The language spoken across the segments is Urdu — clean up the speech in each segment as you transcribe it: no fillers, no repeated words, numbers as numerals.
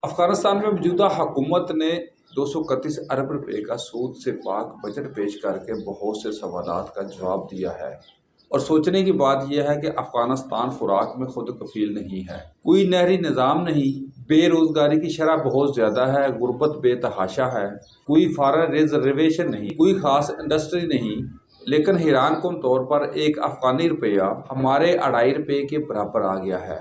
افغانستان میں موجودہ حکومت نے 231 ارب روپے کا سود سے پاک بجٹ پیش کر کے بہت سے سوالات کا جواب دیا ہے اور سوچنے کی بات یہ ہے کہ افغانستان خوراک میں خود کفیل نہیں ہے، کوئی نہری نظام نہیں، بے روزگاری کی شرح بہت زیادہ ہے، غربت بے تحاشا ہے، کوئی فارن ریزرویشن نہیں، کوئی خاص انڈسٹری نہیں، لیکن حیران کن طور پر ایک افغانی روپیہ ہمارے 2.5 روپے کے برابر آ گیا ہے۔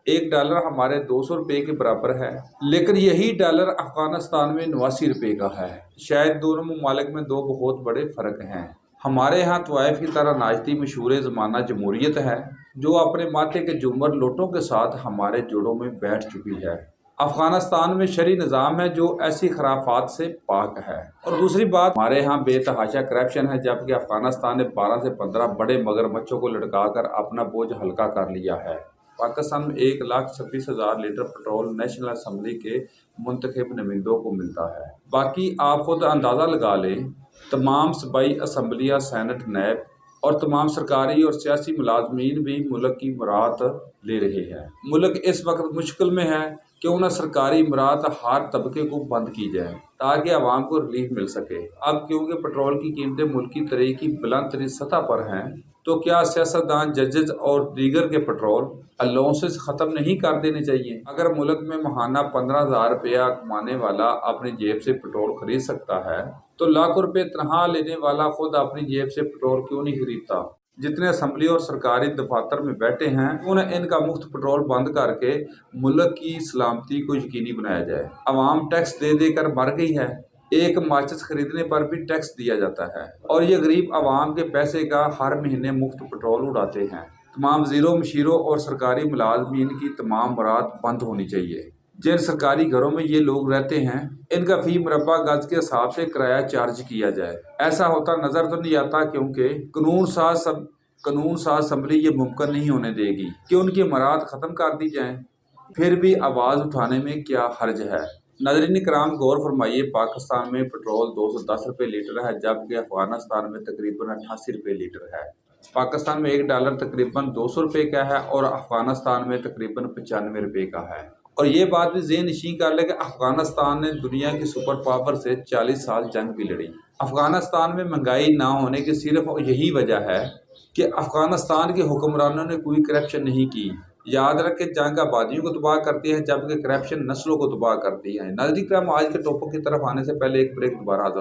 ایک ڈالر ہمارے 200 روپے کے برابر ہے، لیکن یہی ڈالر افغانستان میں 89 روپے کا ہے۔ شاید دونوں ممالک میں دو بہت بڑے فرق ہیں۔ ہمارے ہاں طوائف کی طرح ناچتی مشہور زمانہ جمہوریت ہے، جو اپنے ماتھے کے جھومر لوٹوں کے ساتھ ہمارے جوڑوں میں بیٹھ چکی ہے۔ افغانستان میں شرعی نظام ہے جو ایسی خرافات سے پاک ہے، اور دوسری بات ہمارے ہاں بے تحاشا کرپشن ہے، جبکہ افغانستان نے 12 سے 15 بڑے مگرمچھوں کو لٹکا کر اپنا بوجھ ہلکا کر لیا ہے۔ پاکستان میں 1,26,000 لیٹر پٹرول نیشنل اسمبلی کے منتخب نمائندوں کو ملتا ہے۔ باقی آپ خود اندازہ لگا لیں، تمام صوبائی اسمبلیاں، سینٹ، نیب اور تمام سرکاری اور سیاسی ملازمین بھی ملک کی مراعات لے رہے ہیں۔ ملک اس وقت مشکل میں ہے، کیوں نہ سرکاری مراعات ہر طبقے کو بند کی جائے تاکہ عوام کو ریلیف مل سکے۔ اب کیونکہ پٹرول کی قیمتیں ملکی ترقی کی بلند ترین سطح پر ہیں، تو کیا سیاستدان، ججز اور دیگر کے پٹرول الاؤنسز ختم نہیں کر دینے چاہیے؟ اگر ملک میں ماہانہ 15,000 روپیہ کمانے والا اپنی جیب سے پٹرول خرید سکتا ہے، تو لاکھوں روپے تنخواہ لینے والا خود اپنی جیب سے پٹرول کیوں نہیں خریدتا؟ جتنے اسمبلی اور سرکاری دفاتر میں بیٹھے ہیں، کیوں نہ ان کا مفت پٹرول بند کر کے ملک کی سلامتی کو یقینی بنایا جائے۔ عوام ٹیکس دے دے کر مر گئی ہے، ایک ماچس خریدنے پر بھی ٹیکس دیا جاتا ہے، اور یہ غریب عوام کے پیسے کا ہر مہینے مفت پٹرول اڑاتے ہیں۔ تمام وزیروں، مشیروں اور سرکاری ملازمین کی تمام مراعات بند ہونی چاہیے۔ جن سرکاری گھروں میں یہ لوگ رہتے ہیں، ان کا فی مربع گز کے حساب سے کرایہ چارج کیا جائے۔ ایسا ہوتا نظر تو نہیں آتا، کیونکہ قانون ساز اسمبلی یہ ممکن نہیں ہونے دے گی کہ ان کی مراعات ختم کر دی جائیں۔ پھر بھی آواز اٹھانے میں کیا حرج ہے؟ ناظرین کرام، غور فرمائیے، پاکستان میں پٹرول 210 روپے لیٹر ہے، جبکہ افغانستان میں تقریباً 88 روپے لیٹر ہے۔ پاکستان میں ایک ڈالر تقریباً 200 روپے کا ہے اور افغانستان میں تقریباً 95 روپے کا ہے۔ اور یہ بات بھی ذہن نشین کر لیں کہ افغانستان نے دنیا کی سپر پاور سے 40 سال جنگ بھی لڑی۔ افغانستان میں مہنگائی نہ ہونے کی صرف یہی وجہ ہے کہ افغانستان کے حکمرانوں نے کوئی کرپشن نہیں کی۔ یاد رکھیں، جنگ آبادیوں کو تباہ کرتی ہے، جبکہ کرپشن نسلوں کو تباہ کرتی ہے۔ ناظرین کرام، آج کے ٹاپک کی طرف آنے سے پہلے ایک بریک دوبارہ حاضر